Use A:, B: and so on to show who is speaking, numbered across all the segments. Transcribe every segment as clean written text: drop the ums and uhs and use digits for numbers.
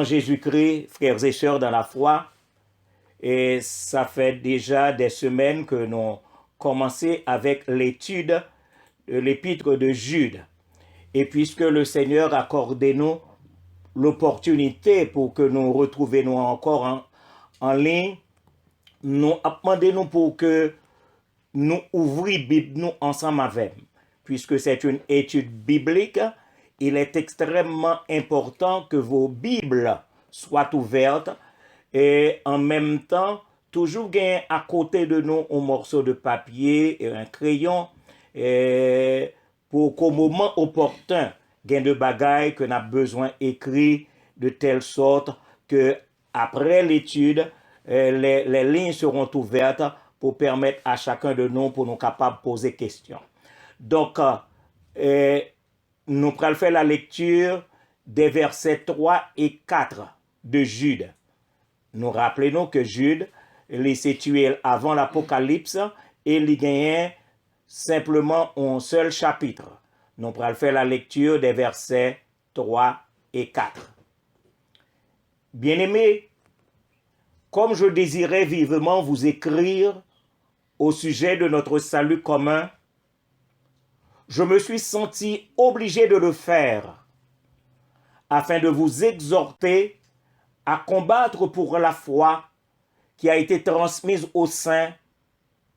A: en Jésus-Christ, frères et sœurs dans la foi. Et ça fait déjà des semaines que nous avons commencé avec l'étude de l'épître de Jude. Et puisque le Seigneur a accordé nous l'opportunité pour que nous retrouvions encore en ligne, nous demandons pour que nous ouvrions Bible nous ensemble avec. Puisque c'est une étude biblique, il est extrêmement important que vos Bibles soient ouvertes et en même temps, toujours gagner à côté de nous un morceau de papier et un crayon pour qu'au moment opportun, gain de bagailles que nous avons besoin écrit de telle sorte que après l'étude, les lignes seront ouvertes pour permettre à chacun de nous pour nous capables de poser questions. Donc, nous allons faire la lecture des versets 3 et 4 de Jude. Nous rappelons que Jude est situé avant l'Apocalypse et il gagne simplement un seul chapitre. Nous allons faire la lecture des versets 3 et 4. Bien-aimés, comme je désirais vivement vous écrire au sujet de notre salut commun, je me suis senti obligé de le faire afin de vous exhorter à combattre pour la foi qui a été transmise aux saints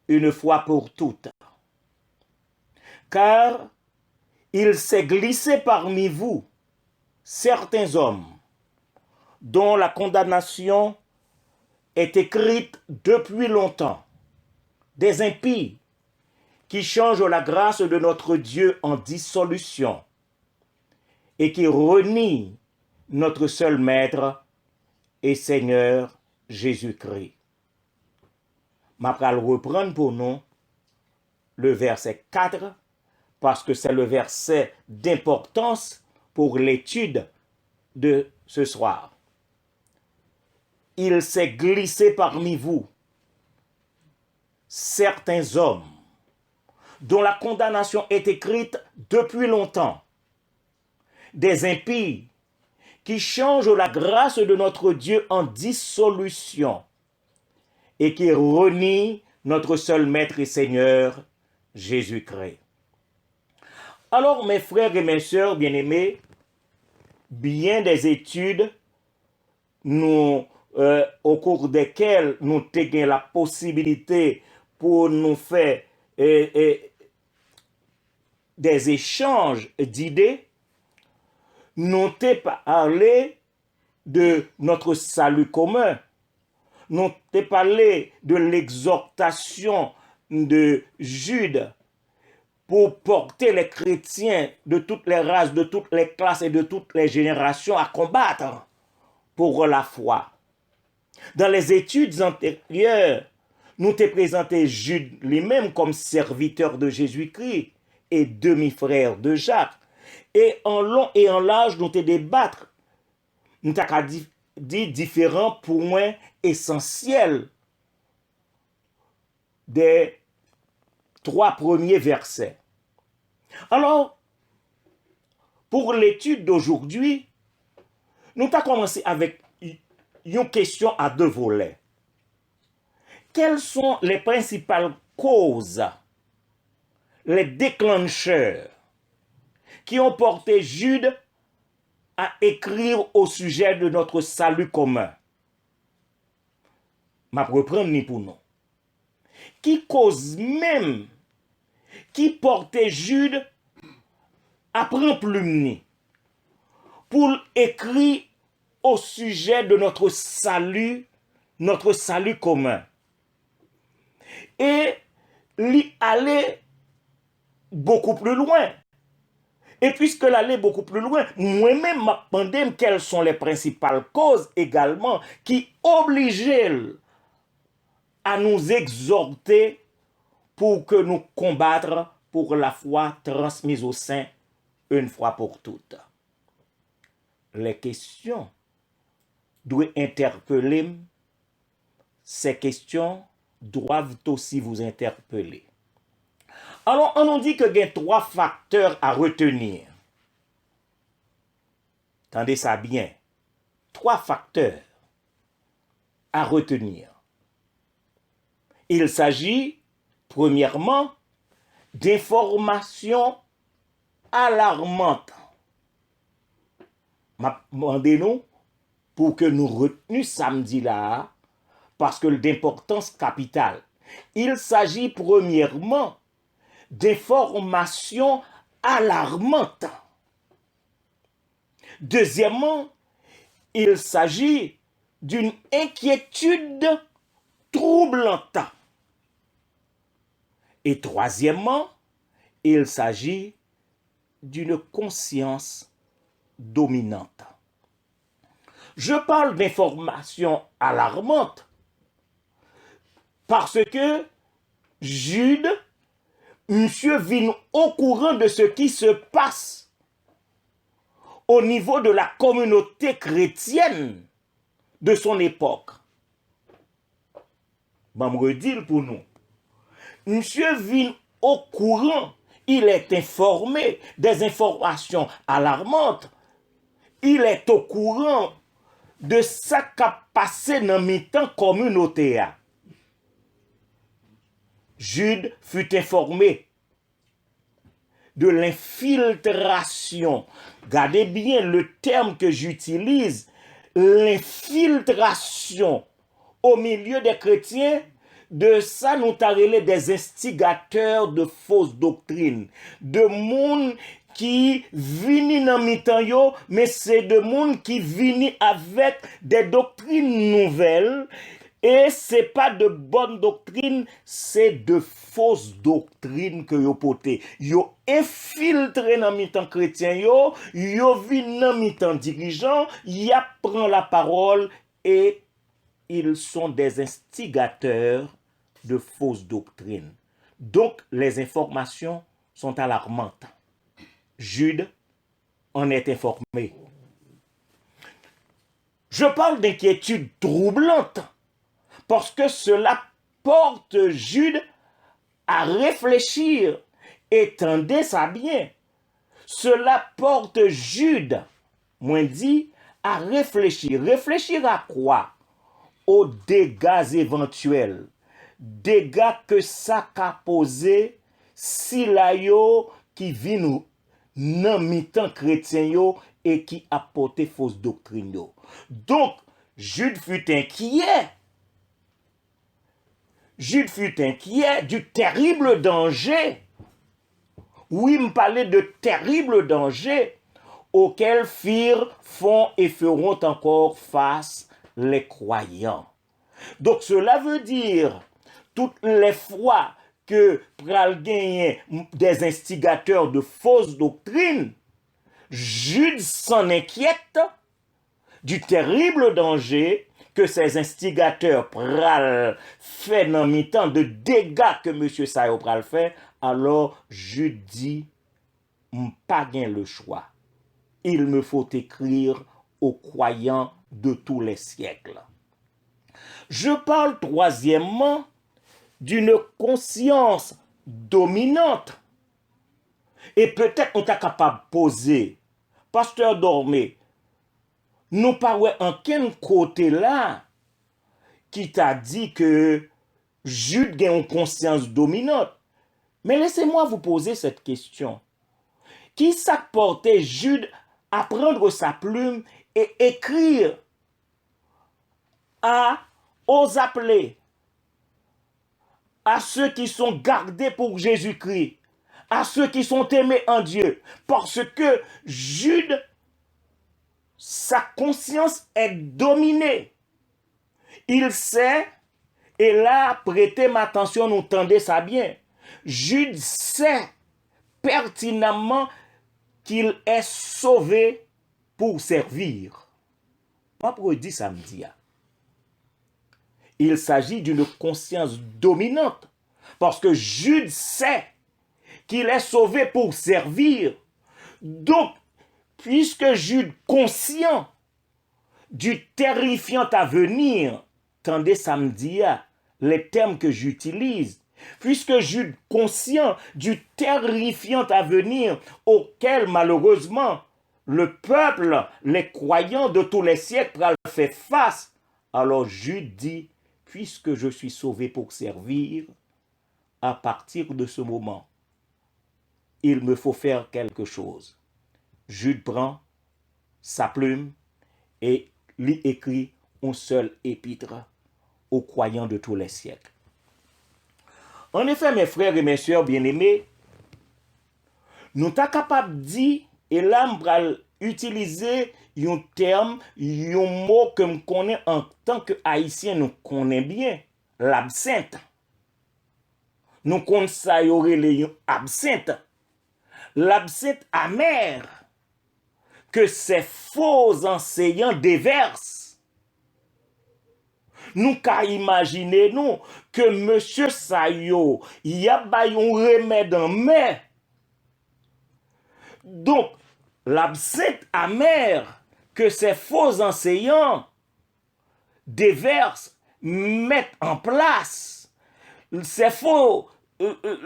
A: une fois pour toutes. Car il s'est glissé parmi vous certains hommes dont la condamnation est écrite depuis longtemps, des impies qui changent la grâce de notre Dieu en dissolution et qui renient notre seul Maître et Seigneur Jésus-Christ. Je vais reprendre pour nous le verset 4 parce que c'est le verset d'importance pour l'étude de ce soir. Il s'est glissé parmi vous certains hommes dont la condamnation est écrite depuis longtemps, des impies qui changent la grâce de notre Dieu en dissolution et qui renient notre seul Maître et Seigneur, Jésus-Christ. Alors, mes frères et mes sœurs bien-aimés, bien des études au cours desquelles nous avons la possibilité pour nous faire des échanges d'idées, nous avons parlé de notre salut commun, nous avons parlé de l'exhortation de Jude pour porter les chrétiens de toutes les races, de toutes les classes et de toutes les générations à combattre pour la foi. Dans les études antérieures, nous t'ai présenté Jude lui-même comme serviteur de Jésus-Christ et demi-frère de Jacques. Et en long et en large, nous t'ai débattre. Nous t'ai dit différents points essentiels des 3 premiers versets. Alors, pour l'étude d'aujourd'hui, nous avons commencé avec une question à 2 volets. Quelles sont les principales causes, les déclencheurs qui ont porté Jude à écrire au sujet de notre salut commun? Je vais reprendre pour nous. Qui cause même qui portait Jude à prendre plume pour écrire au sujet de notre salut commun. Et lui aller beaucoup plus loin. Et puisque l'aller beaucoup plus loin, moi-même m'attendais quelles sont les principales causes également qui obligeaient à nous exhorter pour que nous combattre pour la foi transmise aux saints une fois pour toutes. Les questions doivent interpeller, ces questions doivent aussi vous interpeller. Alors, on nous dit que il y a 3 facteurs à retenir. Tendez ça bien. 3 facteurs à retenir. Il s'agit, premièrement, d'informations alarmantes. Demandez-nous pour que nous retenions samedi là, parce que d'importance capitale. Il s'agit premièrement d'informations alarmantes. Deuxièmement, il s'agit d'une inquiétude troublante. Et troisièmement, il s'agit d'une conscience dominante. Je parle d'informations alarmantes parce que Jude, monsieur, vient au courant de ce qui se passe au niveau de la communauté chrétienne de son époque. Je vais me redire pour nous. Monsieur vient au courant, il est informé des informations alarmantes. Il est au courant de ce qui a passé dans le temps communautaire. Jude fut informé de l'infiltration. Gardez bien le terme que j'utilise, l'infiltration au milieu des chrétiens. De ça, nous t'arrêlons des instigateurs de fausses doctrines, de monde qui viennent dans mi-temps yo, mais c'est de monde qui viennent avec des doctrines nouvelles. Et c'est pas de bonnes doctrines, c'est de fausses doctrines que yo poté. Yo infiltré dans mi-temps chrétien yo viennent dans mi-temps dirigeant, y apprend la parole et ils sont des instigateurs de fausses doctrines. Donc, les informations sont alarmantes. Jude en est informé. Je parle d'inquiétude troublante parce que cela porte Jude à réfléchir. Étendez ça bien. Cela porte Jude, moins dit, à réfléchir. Réfléchir à quoi? Aux dégâts éventuels. Dégâts que ça a posé si la yo qui vit nous nan mi-temps chrétien yo et qui a porté fausse doctrine yo. Donc, Jude fut inquiet. Jude fut inquiet du terrible danger. Oui, me parlait de terrible danger auxquels font et feront encore face les croyants. Donc cela veut dire, toutes les fois que pral gagner des instigateurs de fausses doctrines, Jude s'en inquiète du terrible danger que ces instigateurs pral fait dans mi-temps, de dégâts que monsieur Sayo pral fait. Alors Jude dit, pas gain le choix. Il me faut écrire aux croyants de tous les siècles. Je parle troisièmement d'une conscience dominante. Et peut-être on t'a capable de poser, Pasteur Dormé, nous parlons en quel côté là qui t'a dit que Jude a une conscience dominante. Mais laissez-moi vous poser cette question. Qui ça portait Jude à prendre sa plume et écrire aux appelés, à ceux qui sont gardés pour Jésus-Christ, à ceux qui sont aimés en Dieu, parce que Jude, sa conscience est dominée. Il sait, et là, prêtez m'attention, nous tendez ça bien. Jude sait pertinemment qu'il est sauvé pour servir. Moi, pour dire samedi, il s'agit d'une conscience dominante. Parce que Jude sait qu'il est sauvé pour servir. Donc, puisque Jude conscient du terrifiant avenir, tendez samedi, les termes que j'utilise, puisque Jude conscient du terrifiant avenir auquel malheureusement le peuple, les croyants de tous les siècles fait face. Alors Jude dit, puisque je suis sauvé pour servir, à partir de ce moment, il me faut faire quelque chose. Jude prend sa plume et lui écrit un seul épître aux croyants de tous les siècles. En effet, mes frères et mes sœurs bien-aimés, nous sommes capables de dire, et là, nous allons utiliser un terme, un mot que nous connaissons en tant que Haïtiens, nous connaissons bien, l'absinthe. Nous connaissons ça, il y aurait l'absinthe. L'absinthe amère que ces faux enseignants déversent. Nous qu'à imaginer nous que monsieur Sayo y a un remède en main. Donc l'absinthe amère que ces faux enseignants déversent, mettent en place, ces faux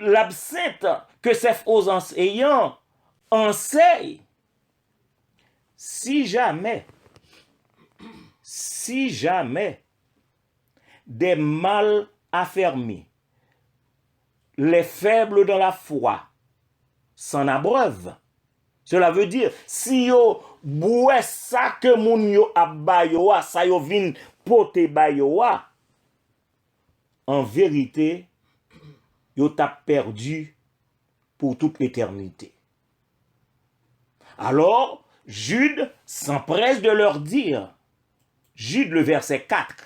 A: l'absinthe que ces faux enseignants enseignent. Si jamais des mal affermis, les faibles dans la foi, s'en abreuvent. Cela veut dire, si yo boué ça que moun yo abayoa, ça yo vin pote bayoa, en vérité, yo t'a perdu pour toute l'éternité. Alors, Jude s'empresse de leur dire, Jude le verset 4,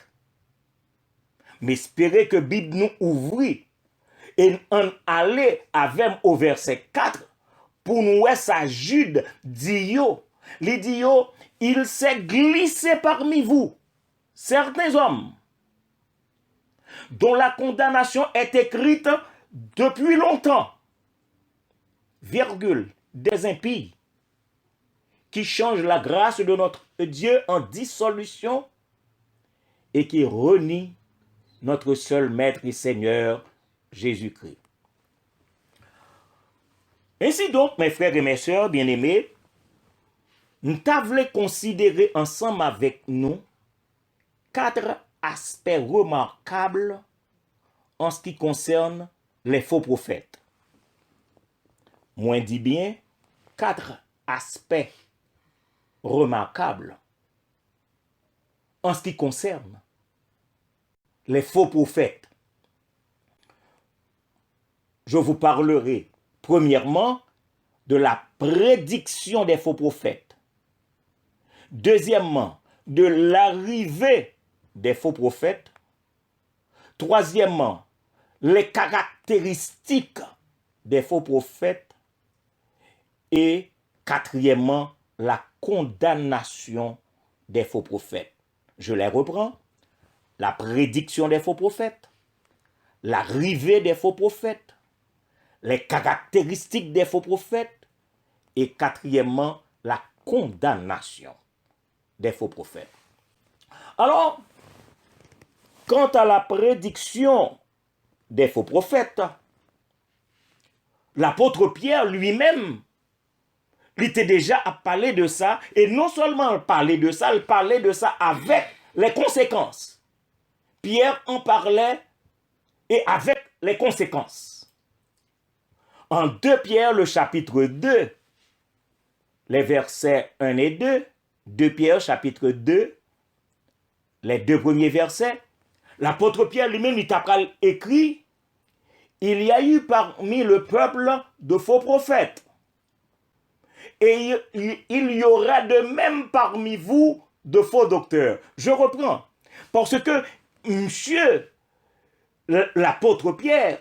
A: mais espérez que Bible nous ouvrit et en aller avec au verset 4 pour nous voir ça Jude dit yo, il s'est glissé parmi vous certains hommes dont la condamnation est écrite depuis longtemps, virgule, des impies qui changent la grâce de notre Dieu en dissolution et qui renient notre seul Maître et Seigneur, Jésus-Christ. Ainsi donc, mes frères et mes sœurs bien-aimés, nous voulons considérer ensemble avec nous 4 aspects remarquables en ce qui concerne les faux prophètes. Moi dis bien 4 aspects remarquables en ce qui concerne les faux prophètes. Je vous parlerai premièrement de la prédiction des faux prophètes. Deuxièmement, de l'arrivée des faux prophètes. Troisièmement, les caractéristiques des faux prophètes. Et quatrièmement, la condamnation des faux prophètes. Je les reprends. La prédiction des faux prophètes, l'arrivée des faux prophètes, les caractéristiques des faux prophètes et quatrièmement, la condamnation des faux prophètes. Alors, quant à la prédiction des faux prophètes, l'apôtre Pierre lui-même, il était déjà à parler de ça, et non seulement parler de ça, il parlait de ça avec les conséquences. Pierre en parlait et avec les conséquences. En 2 Pierre, le chapitre 2, les versets 1 et 2, 2 Pierre, chapitre 2, les 2 premiers versets, l'apôtre Pierre lui-même, il t'a écrit, il y a eu parmi le peuple de faux prophètes. Et il y aura de même parmi vous de faux docteurs. Je reprends. Parce que monsieur, l'apôtre Pierre,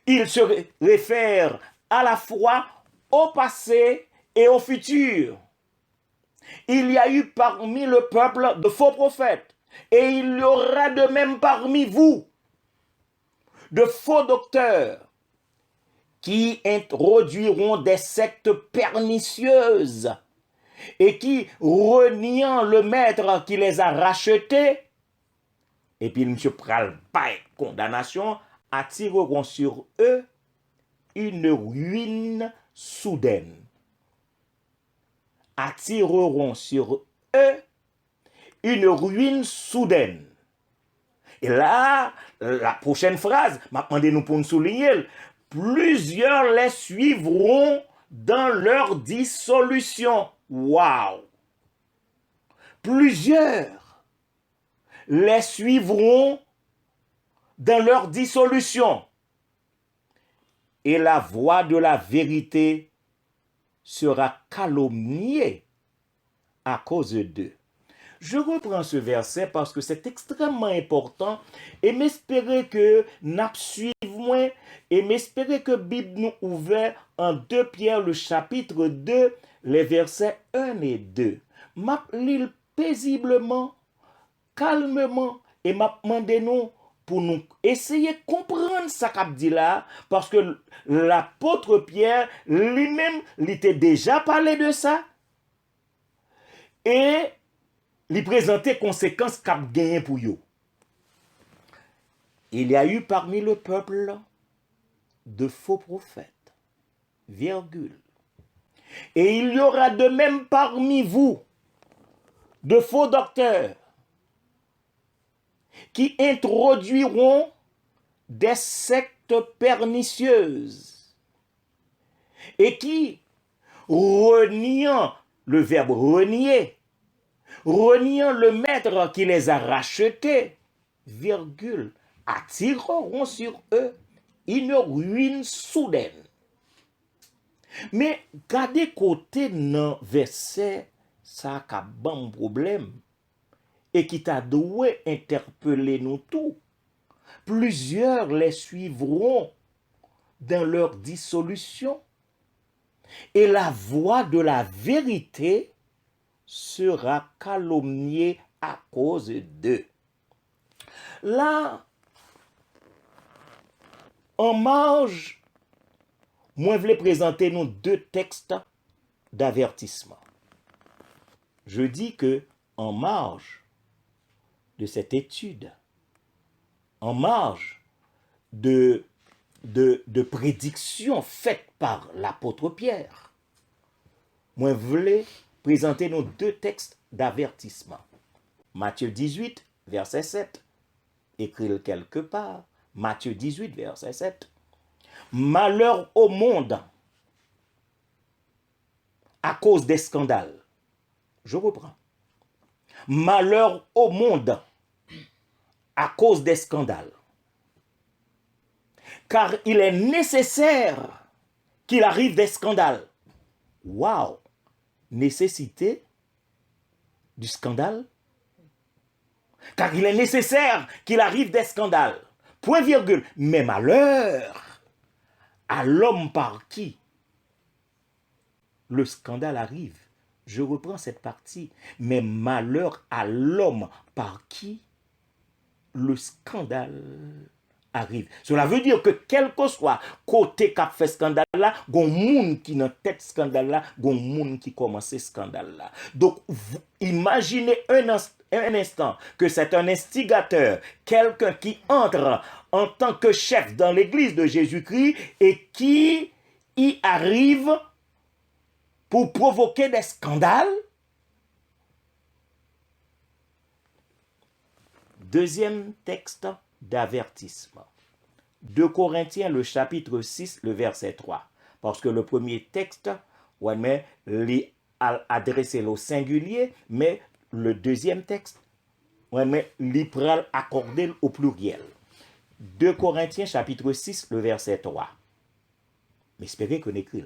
A: il se réfère à la fois au passé et au futur. Il y a eu parmi le peuple de faux prophètes, et il y aura de même parmi vous de faux docteurs qui introduiront des sectes pernicieuses et qui, reniant le maître qui les a rachetés, et puis M. pral pas condamnation, attireront sur eux une ruine soudaine. attireront sur eux une ruine soudaine. Et là, la prochaine phrase, m'a demandé nous pour nous souligner, plusieurs les suivront dans leur dissolution. Waouh! Plusieurs les suivront dans leur dissolution. Et la voix de la vérité sera calomniée à cause d'eux. Je reprends ce verset parce que c'est extrêmement important et m'espérer que nous suivons et m'espérer que la Bible nous ouvre en 2 Pierre le chapitre 2, les versets 1 et 2. M'a lis paisiblement, calmement et m'a demandé nous pour nous essayer de comprendre ce qu'il dit là, parce que l'apôtre Pierre lui-même, il était déjà parlé de ça et il présentait conséquences qu'a gagné pour eux. Il y a eu parmi le peuple de faux prophètes, virgule. Et il y aura de même parmi vous de faux docteurs qui introduiront des sectes pernicieuses et qui, reniant le verbe renier, reniant le maître qui les a rachetés, virgule, attireront sur eux une ruine soudaine. Mais gardez côté dans verset, ça a bon problème et qui t'a doué interpeller nous tous. Plusieurs les suivront dans leur dissolution et la voix de la vérité sera calomniée à cause d'eux. Là, en marge, moi je voulais présenter nous 2 textes d'avertissement. Je dis que en marge de cette étude, en marge de prédictions faites par l'apôtre Pierre, moi je voulais présenter nos 2 textes d'avertissement. Matthieu 18, verset 7, écrit quelque part. Matthieu 18, verset 7. Malheur au monde à cause des scandales. Je reprends. Malheur au monde à cause des scandales. Car il est nécessaire qu'il arrive des scandales. Waouh! Nécessité du scandale? Car il est nécessaire qu'il arrive des scandales. Point virgule. Mais malheur à l'homme par qui le scandale arrive. Je reprends cette partie. Mais malheur à l'homme par qui le scandale arrive. Cela veut dire que quel que soit côté qu'a fait scandale là, gon moun qui dans tête scandale là, gon moun qui commence scandale là. Donc imaginez un instant que c'est un instigateur, quelqu'un qui entre en tant que chef dans l'église de Jésus-Christ et qui y arrive pour provoquer des scandales. Deuxième texte d'avertissement. 2 Corinthiens, le chapitre 6, le verset 3. Parce que le premier texte, ouais, mais l'est adressé au singulier, mais le deuxième texte, ouais, mais l'est accordé au pluriel. 2 Corinthiens, chapitre 6, le verset 3. Mais espérez qu'on écrit.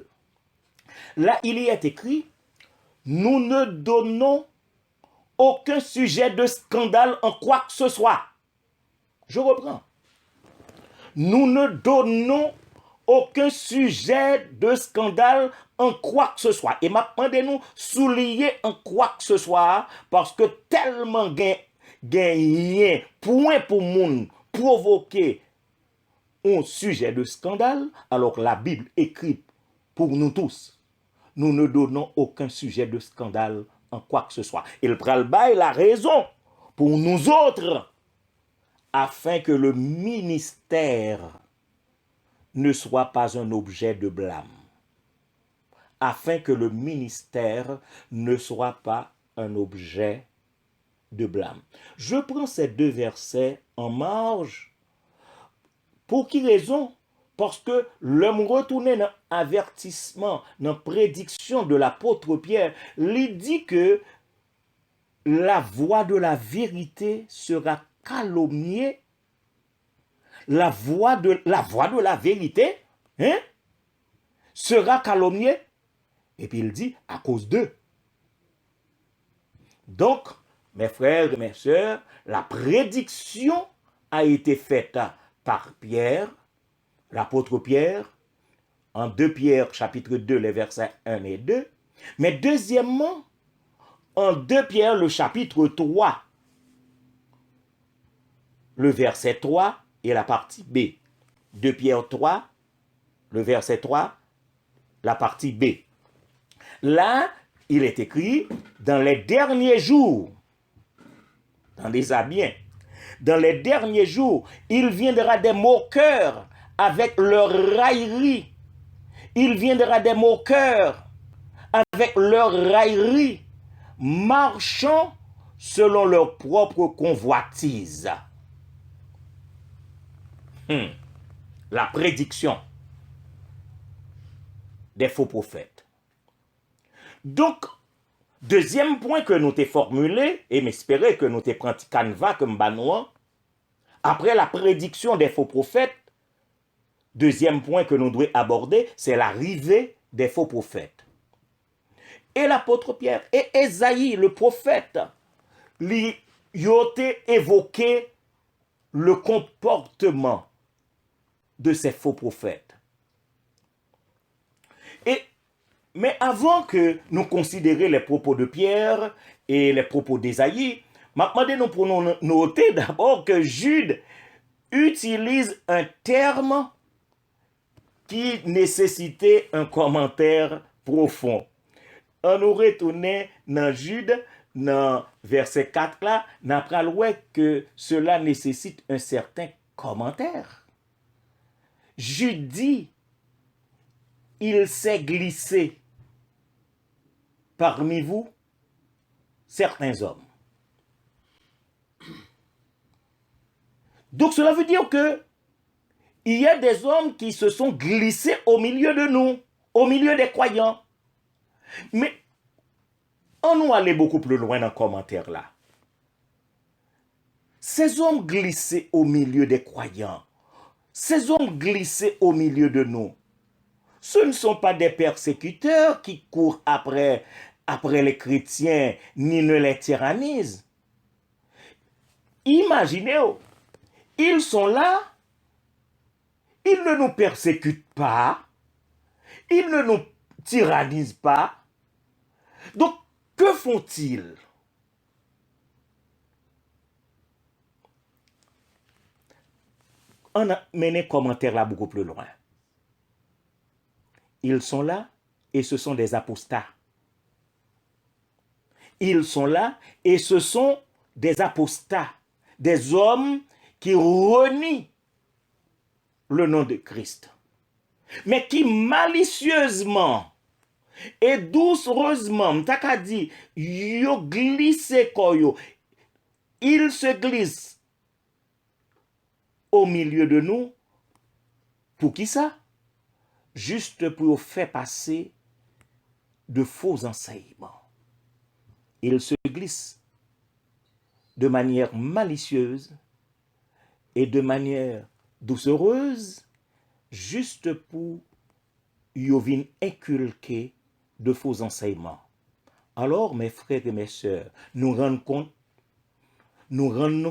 A: Là, il y est écrit, nous ne donnons aucun sujet de scandale en quoi que ce soit. Je reprends. Nous ne donnons aucun sujet de scandale en quoi que ce soit. Et maintenant, nous souligner en quoi que ce soit, parce que tellement gagné point pour moun provoquer un sujet de scandale, alors que la Bible écrit pour nous tous. Nous ne donnons aucun sujet de scandale en quoi que ce soit. Et le pral-bail la raison pour nous autres, afin que le ministère ne soit pas un objet de blâme. afin que le ministère ne soit pas un objet de blâme. Je prends ces deux versets en marge. Pour qui raison? Parce que l'homme retourné dans avertissement, dans prédiction de l'apôtre Pierre, il dit que la voix de la vérité sera calomniée. La voix de la vérité sera calomniée. Et puis il dit à cause d'eux. Donc, mes frères et mes sœurs, la prédiction a été faite par Pierre, l'apôtre Pierre, en 2 Pierre chapitre 2, les versets 1 et 2. Mais deuxièmement, en 2 Pierre le chapitre 3, le verset 3 et la partie B. 2 Pierre 3, le verset 3, la partie B. Là, il est écrit, dans les derniers jours, tendez-ça bien, dans les derniers jours, il viendra des moqueurs avec leur raillerie. Il viendra des moqueurs avec leur raillerie, marchant selon leur propre convoitise. La prédiction des faux prophètes. Donc, deuxième point que nous t'ai formulé, et m'espérer que nous t'ai pris canevas comme banouan, après la prédiction des faux prophètes, deuxième point que nous devons aborder, c'est l'arrivée des faux prophètes. Et l'apôtre Pierre et Ésaïe, le prophète, ils ont évoqué le comportement de ces faux prophètes. Mais avant que nous considérions les propos de Pierre et les propos d'Ésaïe, nous prenons noter d'abord que Jude utilise un terme qui nécessitait un commentaire profond. On aurait tourné dans Jude, dans verset 4 là, n'apprend que cela nécessite un certain commentaire. Jude dit, il s'est glissé parmi vous certains hommes. Donc cela veut dire que il y a des hommes qui se sont glissés au milieu de nous, au milieu des croyants. Mais on nous allait beaucoup plus loin dans le commentaire là. Ces hommes glissés au milieu des croyants, ces hommes glissés au milieu de nous, ce ne sont pas des persécuteurs qui courent après les chrétiens, ni ne les tyrannisent. Imaginez, ils sont là, ils ne nous persécutent pas, ils ne nous tyrannisent pas. Donc, que font-ils? On a mené commentaire là beaucoup plus loin. Ils sont là et ce sont des apostats. Ils sont là et ce sont des apostats, des hommes qui renient le nom de Christ, mais qui malicieusement et doucereusement, t'as dit, yo glisse koyo, ils se glissent au milieu de nous. Pour qui ça? Juste pour faire passer de faux enseignements. Ils se glissent de manière malicieuse et de manière doucereuse, juste pour y inculquer de faux enseignements. Alors, mes frères et mes sœurs, nous rendons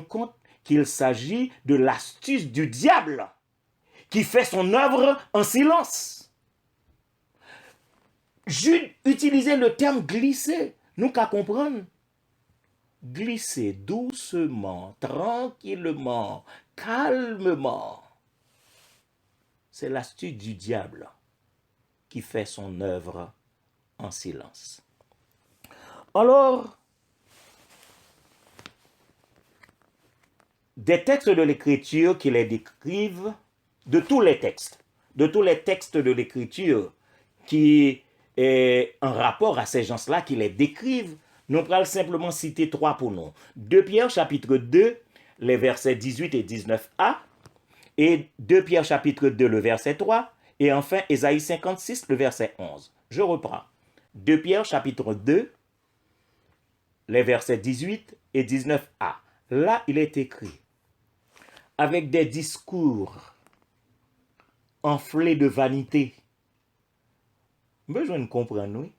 A: compte qu'il s'agit de l'astuce du diable qui fait son œuvre en silence. Jude utilisait le terme glisser. Nous qu'à comprendre. Glisser doucement, tranquillement, calmement. C'est l'astuce du diable qui fait son œuvre en silence. Alors, des textes de l'Écriture qui les décrivent, de tous les textes de l'Écriture qui en rapport à ces gens-là qui les décrivent. Nous allons simplement citer 3 pour nous. 2 Pierre chapitre 2, les versets 18 et 19a, et 2 Pierre chapitre 2, le verset 3, et enfin Ésaïe 56, le verset 11. Je reprends. 2 Pierre chapitre 2, les versets 18 et 19a. Là, il est écrit, avec des discours enflés de vanité. Besoin de comprendre, oui.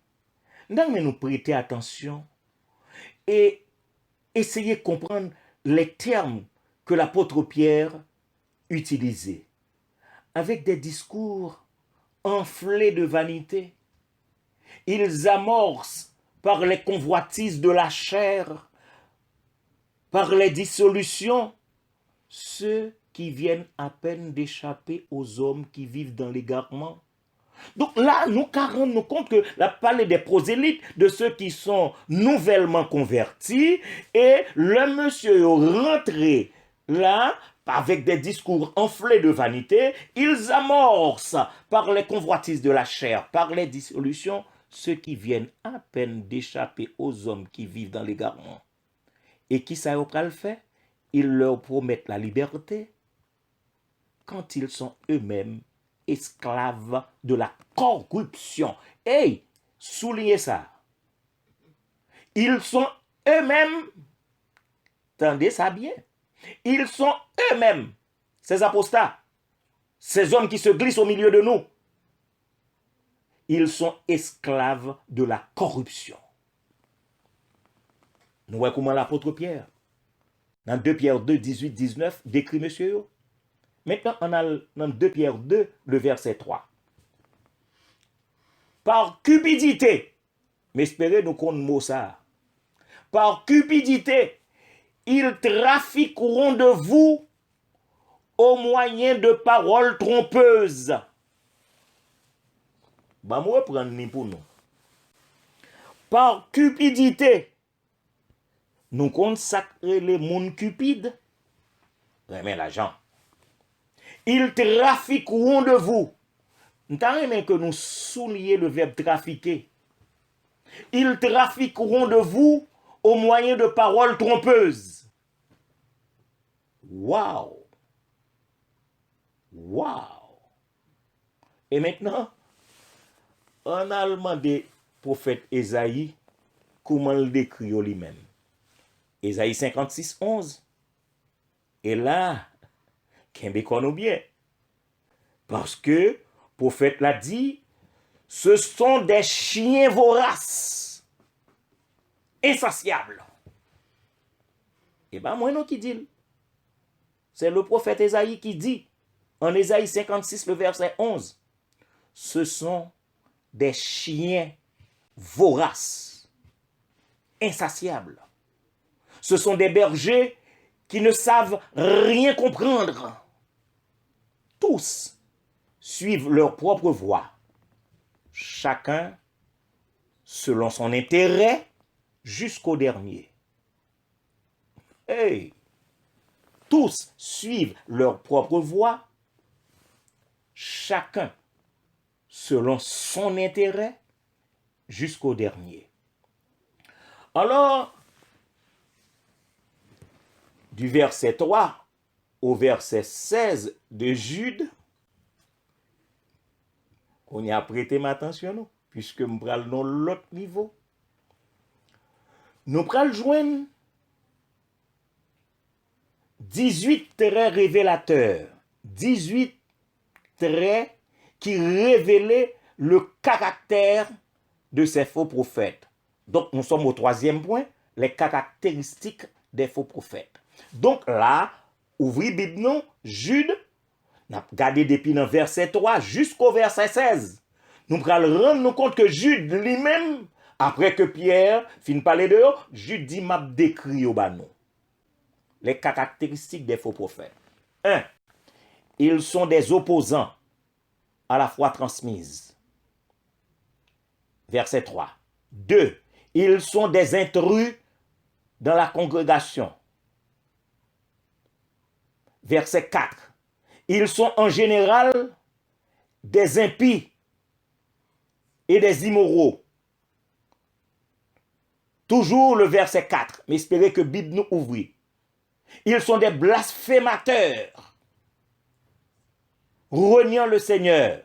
A: Nous prêter attention et essayer de comprendre les termes que l'apôtre Pierre utilisait. Avec des discours enflés de vanité, ils amorcent par les convoitises de la chair, par les dissolutions, ceux qui viennent à peine d'échapper aux hommes qui vivent dans l'égarement. Donc là, nous rendons compte que la parole des prosélytes, de ceux qui sont nouvellement convertis, et le monsieur rentré là, avec des discours enflés de vanité, ils amorcent par les convoitises de la chair, par les dissolutions, ceux qui viennent à peine d'échapper aux hommes qui vivent dans l'égarement. Et qui ça le fait? Ils leur promettent la liberté quand ils sont eux-mêmes esclaves de la corruption. Hey, soulignez ça. Ils sont eux-mêmes, tendez ça bien, ils sont eux-mêmes, ces apostats, ces hommes qui se glissent au milieu de nous, ils sont esclaves de la corruption. Nous voyons comment l'apôtre Pierre, dans 2 Pierre 2, 18, 19, décrit monsieur. Maintenant, on a dans 2 Pierre 2, le verset 3. Par cupidité, mais espérez nous qu'on mot ça. Par cupidité, ils trafiqueront de vous au moyen de paroles trompeuses. Bah, moi, prendre pour nous. Par cupidité, nous consacrer les mondes cupides. Mais l'argent. Ils trafiqueront de vous. Nous avons que nous souligner le verbe trafiquer. Ils trafiqueront de vous au moyen de paroles trompeuses. Waouh! Waouh! Et maintenant, on a demandé au prophète Ésaïe comment le décrit lui-même. Ésaïe 56, 11. Et là, qu'est-ce qu'on nous bien? Parce que le prophète l'a dit, ce sont des chiens voraces, insatiables. Et bien, moi, non, qui dit? C'est le prophète Ésaïe qui dit, en Ésaïe 56, le verset 11, ce sont des chiens voraces, insatiables. Ce sont des bergers qui ne savent rien comprendre. Tous suivent leur propre voie, chacun selon son intérêt jusqu'au dernier. Hey! Tous suivent leur propre voie, chacun selon son intérêt jusqu'au dernier. Alors, du verset 3 au verset 16 de Jude, on y a prêté ma attention, nous, puisque nous prenons dans l'autre niveau. Nous prenons joindre 18 traits révélateurs, 18 traits qui révélaient le caractère de ces faux prophètes. Donc, nous sommes au 3e point, les caractéristiques des faux prophètes. Donc là, ouvrez Bible, non, Jude, nous avons regardé depuis le verset 3 jusqu'au verset 16. Nous allons rendre compte que Jude lui-même, après que Pierre finit parler de eux, Jude dit m'a décrit au banon. Les caractéristiques des faux prophètes. 1. Ils sont des opposants à la foi transmise. Verset 3. 2. Ils sont des intrus dans la congrégation. Verset 4. Ils sont en général des impies. et des immoraux. Toujours le verset 4, mais espérez que Bible nous ouvre. Ils sont des blasphémateurs, reniant le Seigneur.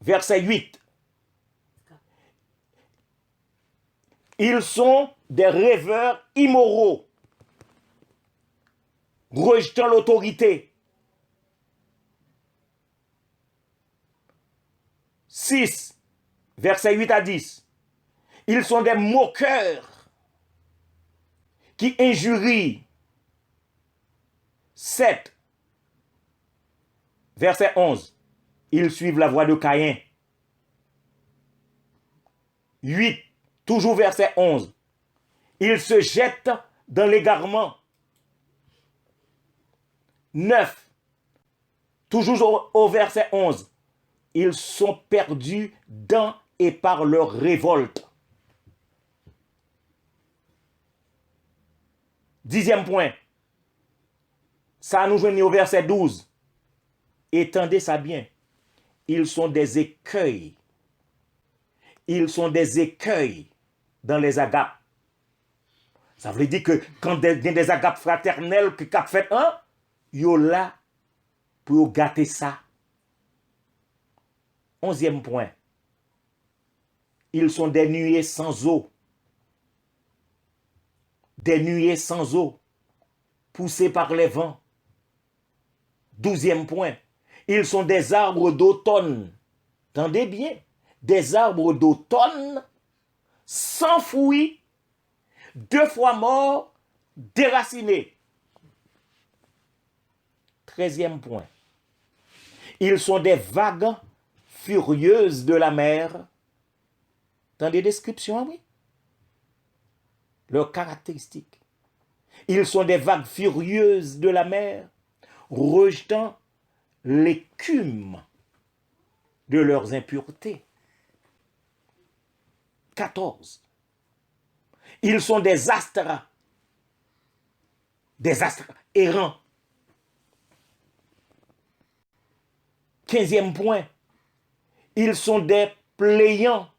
A: Verset 8. Ils sont des rêveurs immoraux, rejetant l'autorité. 6, verset 8 à 10. Ils sont des moqueurs qui injurient. 7, verset 11. Ils suivent la voie de Caïn. 8, toujours verset 11. Ils se jettent dans l'égarement. 9, toujours au verset 11. Ils sont perdus dans et par leur révolte. 10e point. Ça nous joignit au verset 12. Étendez ça bien. Ils sont des écueils. Ils sont des écueils dans les agapes. Ça veut dire que quand il y a des agapes fraternelles que cap fait un, yo là pour gâter ça. 11e point. Ils sont des nuées sans eau. Des nuées sans eau, poussées par les vents. 12e point. Ils sont des arbres d'automne. Tendez bien. Des arbres d'automne, sans fruits, 2 fois morts, déracinés. 13e point. Ils sont des vagues furieuses de la mer. Dans des descriptions, oui. Leurs caractéristiques. Ils sont des vagues furieuses de la mer, rejetant l'écume de leurs impuretés. 14. Ils sont des astres errants. 15e point. Ils sont des plaignants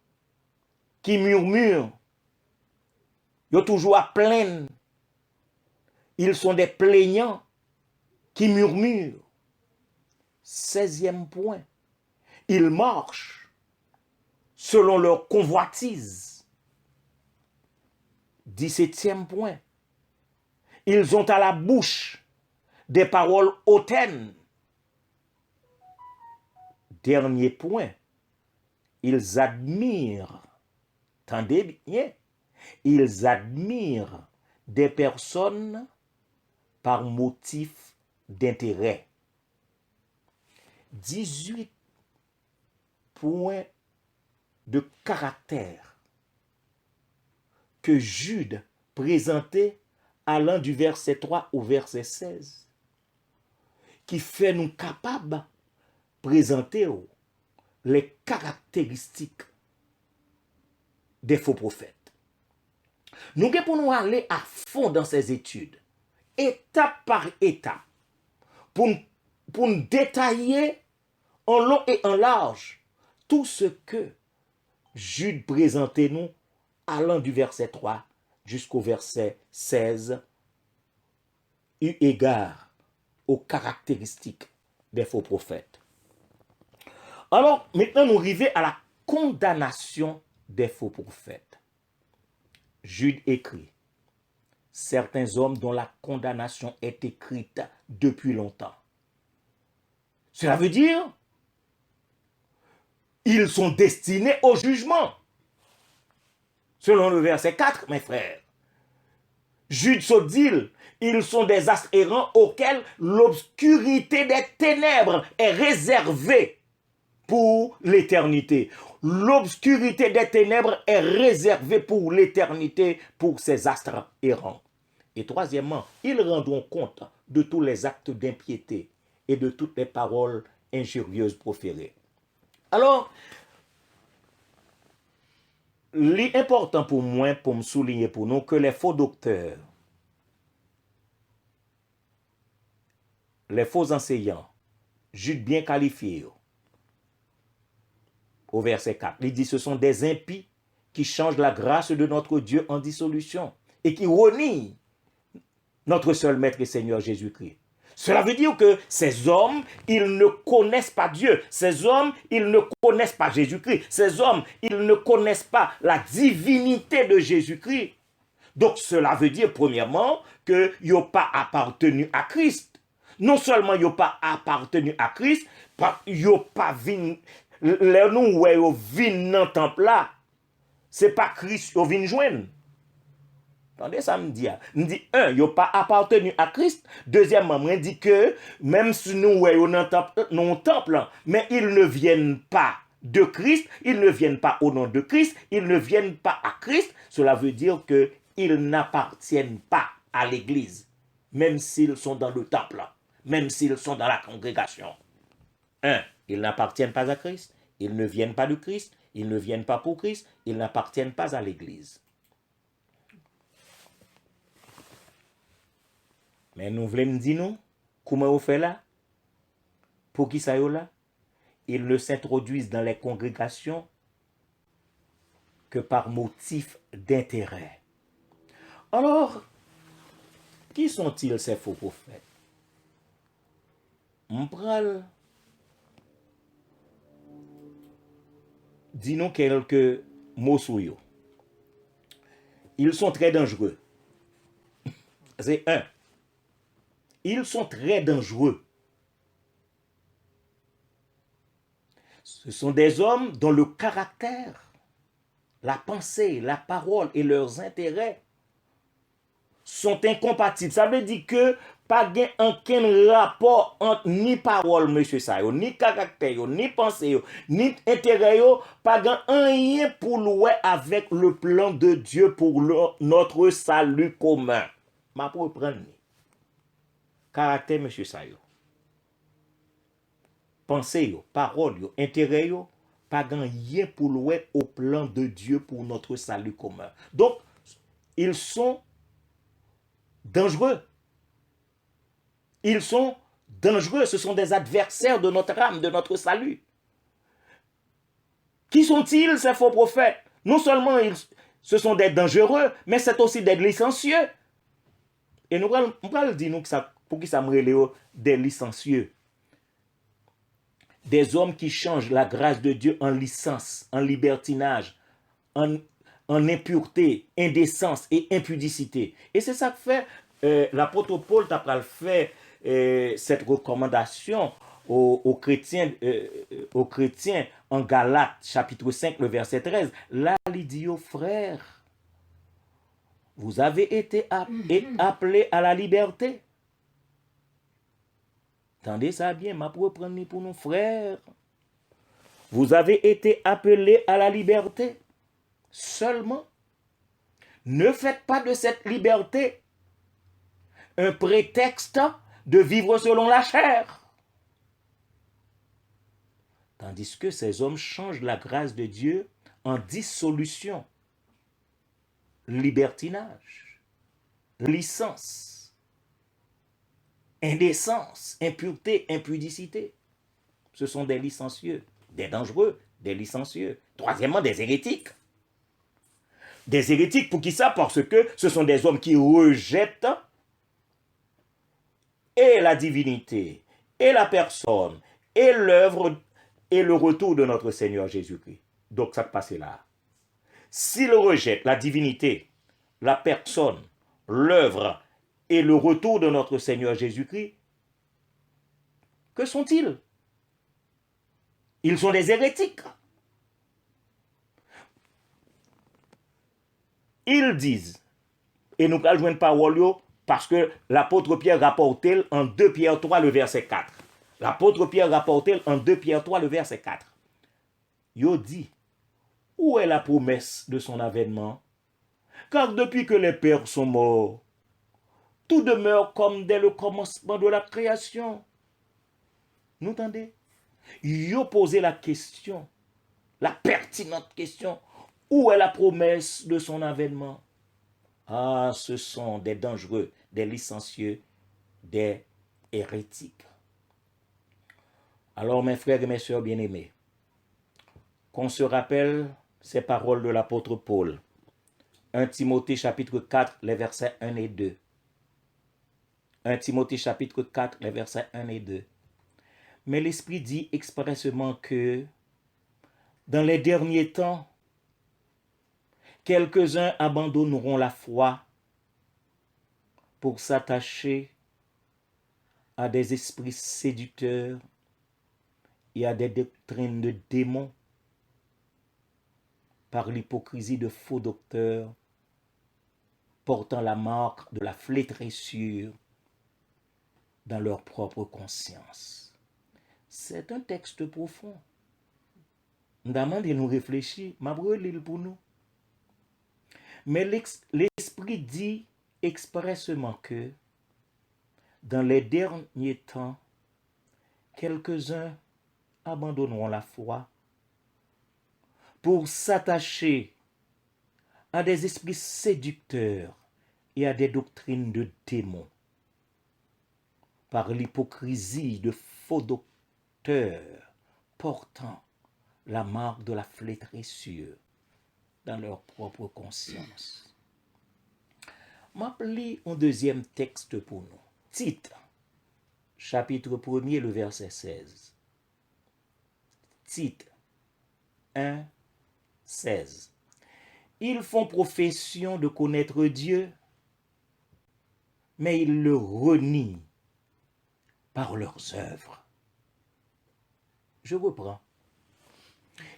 A: qui murmurent. Ils sont toujours à plaindre. Ils sont des plaignants qui murmurent. 16e point. Ils marchent selon leur convoitise. 17e point. Ils ont à la bouche des paroles hautaines. Dernier point. Ils admirent, tendez bien, ils admirent des personnes par motif d'intérêt. 18 points de caractère que Jude présentait allant du verset 3 au verset 16, qui fait nous capables de présenter les caractéristiques des faux prophètes. Nous devons aller à fond dans ces études, étape par étape, pour nous détailler en long et en large tout ce que Jude présentait nous allant du verset 3 jusqu'au verset 16, eu égard aux caractéristiques des faux prophètes. Alors, maintenant, nous arrivons à la condamnation des faux prophètes. Jude écrit, certains hommes dont la condamnation est écrite depuis longtemps. Cela veut dire, ils sont destinés au jugement. Selon le verset 4, mes frères. Jude se dit, ils sont des astres errants auxquels l'obscurité des ténèbres est réservée pour l'éternité. L'obscurité des ténèbres est réservée pour l'éternité pour ces astres errants. Et troisièmement, ils rendront compte de tous les actes d'impiété et de toutes les paroles injurieuses proférées. Alors, l'important pour moi, pour me souligner pour nous, que les faux docteurs, les faux enseignants, Jude bien qualifiés, au verset 4. Il dit, ce sont des impies qui changent la grâce de notre Dieu en dissolution et qui renient notre seul Maître et Seigneur Jésus-Christ. Cela veut dire que ces hommes, ils ne connaissent pas Dieu. Ces hommes, ils ne connaissent pas Jésus-Christ. Ces hommes, ils ne connaissent pas la divinité de Jésus-Christ. Donc cela veut dire premièrement qu'ils n'ont pas appartenu à Christ. Non seulement ils n'ont pas appartenu à Christ, ils n'ont pas vu, les nous où ils viennent dans le temple là, ce n'est pas Christ qu'ils viennent joindre. Attendez, ça me dit. Me dit, un, ils n'ont pas appartenu à Christ. Deuxièmement, me dit que même si nous sommes dans le temple, mais ils ne viennent pas de Christ, ils ne viennent pas au nom de Christ, ils ne viennent pas à Christ. Cela veut dire qu'ils n'appartiennent pas à l'Église, même s'ils sont dans le temple, même s'ils sont dans la congrégation. Un, ils n'appartiennent pas à Christ, ils ne viennent pas de Christ, ils ne viennent pas pour Christ, ils n'appartiennent pas à l'Église. Mais nous voulons dire, nous, comment on fait là? Pour qui ça y est là? Ils ne s'introduisent dans les congrégations que par motif d'intérêt. Alors, qui sont-ils ces faux prophètes? On prend, dis-nous quelques mots sur eux. Ils sont très dangereux. C'est un. Ils sont très dangereux. Ce sont des hommes dont le caractère, la pensée, la parole et leurs intérêts sont incompatibles. Ça veut dire que pas aucun rapport entre ni parole, monsieur Sayo, ni caractère, ni pensée, ni intérêt, pas rien pour louer avec le plan de Dieu pour notre salut commun. Ma pour prendre caractère, monsieur Sayo. Pensée, parole, intérêt, pas rien pour louer au plan de Dieu pour notre salut commun. Donc, ils sont dangereux. Ils sont dangereux. Ce sont des adversaires de notre âme, de notre salut. Qui sont-ils, ces faux prophètes? Non seulement ce sont des dangereux, mais c'est aussi des licencieux. Et nous allons dire nous que ça, pour qui ça me relève des licencieux. Des hommes qui changent la grâce de Dieu en licence, en libertinage, en impureté, indécence et impudicité. Et c'est ça que fait l'apôtre Paul t'a fait cette recommandation aux chrétiens en Galates, chapitre 5, le verset 13. Là, il dit aux frères, vous avez été appelés à la liberté. Entendez ça bien, ma pour prendre pour nos frères. Vous avez été appelés à la liberté. Seulement, ne faites pas de cette liberté un prétexte de vivre selon la chair. Tandis que ces hommes changent la grâce de Dieu en dissolution, libertinage, licence, indécence, impureté, impudicité. Ce sont des licencieux, des dangereux, des licencieux. Troisièmement, des hérétiques. Des hérétiques, pour qui ça? Parce que ce sont des hommes qui rejettent et la divinité, et la personne, et l'œuvre, et le retour de notre Seigneur Jésus-Christ. Donc ça passe là. S'ils rejettent la divinité, la personne, l'œuvre, et le retour de notre Seigneur Jésus-Christ, que sont-ils? Ils sont des hérétiques. Ils disent, et nous allons joindre parole parce que l'apôtre Pierre rapportait en 2 Pierre 3, le verset 4. L'apôtre Pierre rapportait en 2 Pierre 3, le verset 4. Il dit, où est la promesse de son avènement? Car depuis que les pères sont morts, tout demeure comme dès le commencement de la création. Nous entendez? Il a posé la question, la pertinente question, où est la promesse de son avènement? Ah, ce sont des dangereux, des licencieux, des hérétiques. Alors, mes frères et mes sœurs bien-aimés, qu'on se rappelle ces paroles de l'apôtre Paul. 1 Timothée chapitre 4, les versets 1 et 2. 1 Timothée chapitre 4, les versets 1 et 2. Mais l'Esprit dit expressement que dans les derniers temps, quelques-uns abandonneront la foi pour s'attacher à des esprits séducteurs et à des doctrines de démons par l'hypocrisie de faux docteurs portant la marque de la flétrissure dans leur propre conscience. C'est un texte profond. Nous demandons de nous réfléchir, ma brûle pour nous. Mais l'Esprit dit expressément que dans les derniers temps, quelques-uns abandonneront la foi pour s'attacher à des esprits séducteurs et à des doctrines de démons par l'hypocrisie de faux docteurs portant la marque de la flétrissure dans leur propre conscience. M'appelez un deuxième texte pour nous. Tite, chapitre 1er, le verset 16. Tite 1, 16. Ils font profession de connaître Dieu, mais ils le renient par leurs œuvres. Je reprends.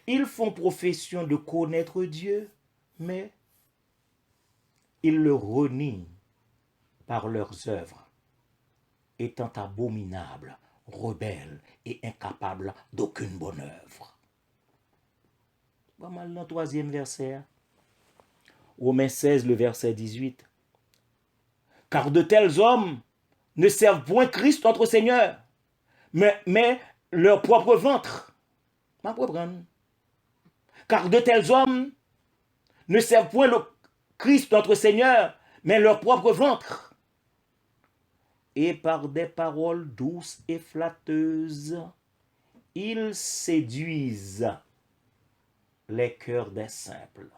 A: Ils font profession de connaître Dieu, mais ils le renient par leurs œuvres, étant abominables, rebelles et incapables d'aucune bonne œuvre. Pas mal dans le troisième verset. Romains 16, le verset 18. Car de tels hommes ne servent point Christ notre Seigneur, mais leur propre ventre. Car de tels hommes ne servent point le Christ notre Seigneur, mais leur propre ventre. Et par des paroles douces et flatteuses, ils séduisent les cœurs des simples.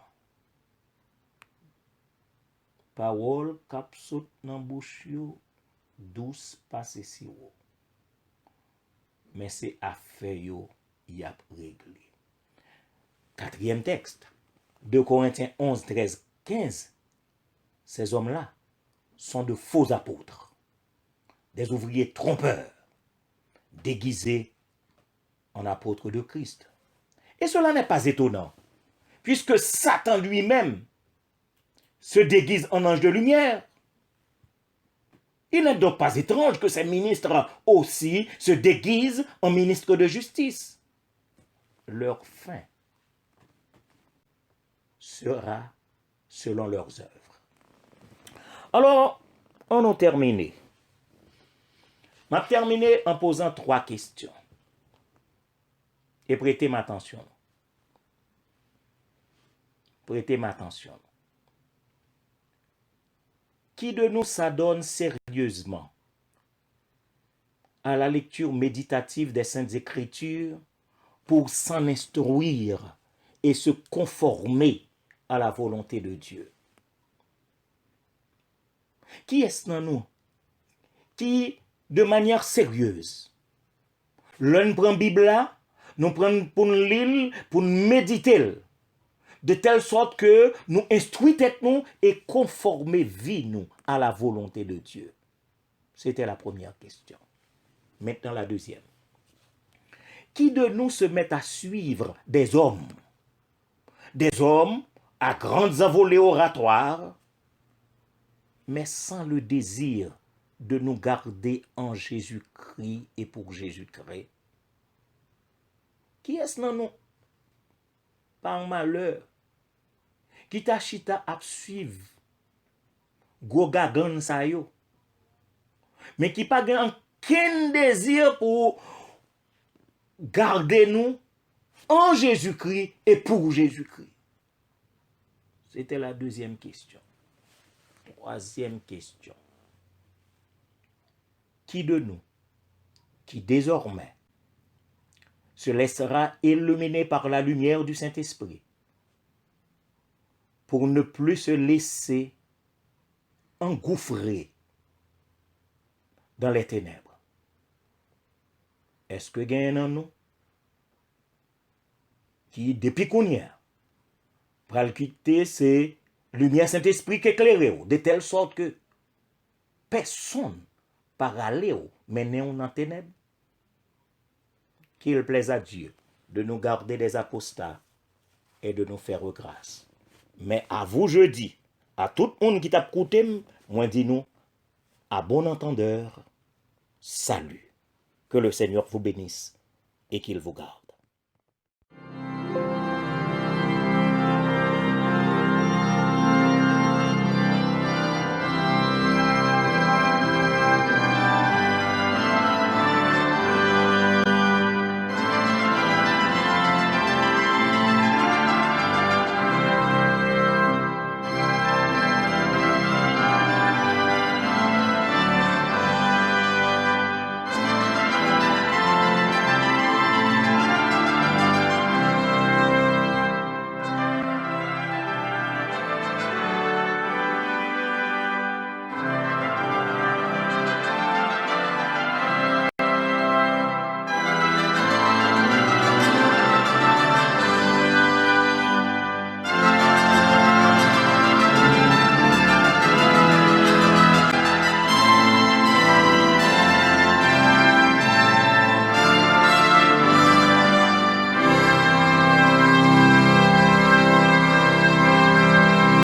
A: Parole kap sot nan bouche yo, douce passe si yo. Mais c'est affaire yo y a réglé. Quatrième texte, 2 Corinthiens 11, 13, 15. Ces hommes-là sont de faux apôtres, des ouvriers trompeurs, déguisés en apôtres de Christ. Et cela n'est pas étonnant, puisque Satan lui-même se déguise en ange de lumière. Il n'est donc pas étrange que ces ministres aussi se déguisent en ministres de justice. Leur fin sera selon leurs œuvres. Alors, on a terminé. On a terminé en posant 3 questions. Et prêtez m'attention. Prêtez m'attention. Qui de nous s'adonne sérieusement à la lecture méditative des Saintes Écritures pour s'en instruire et se conformer à la volonté de Dieu? Qui est-ce dans nous qui, de manière sérieuse, l'on prend Bible là, nous prenons pour nous lire, pour nous méditer, de telle sorte que nous instruisons nous et conformer vie nous à la volonté de Dieu? C'était la première question. Maintenant la deuxième. Qui de nous se met à suivre des hommes à grandes envolées oratoires, mais sans le désir de nous garder en Jésus-Christ et pour Jésus-Christ? Qui est-ce dans nous, par malheur, qui t'a chita à suivre Gogagan sa yo, mais qui pas aucun désir pour garder nous en Jésus-Christ et pour Jésus-Christ? C'était la deuxième question. Troisième question. Qui de nous, qui désormais se laissera illuminer par la lumière du Saint-Esprit pour ne plus se laisser engouffrer dans les ténèbres. Est-ce que gagne en nous qui, depuis qu'on y a, pral quitter ces lumières Saint-Esprit qui éclairent de telle sorte que personne par aller mener on en ténèbres? Qu'il plaise à Dieu de nous garder des apostats et de nous faire grâce. Mais à vous, je dis, à tout le monde qui t'a écouté, moi dis-nous, à bon entendeur, salut. Que le Seigneur vous bénisse et qu'il vous garde.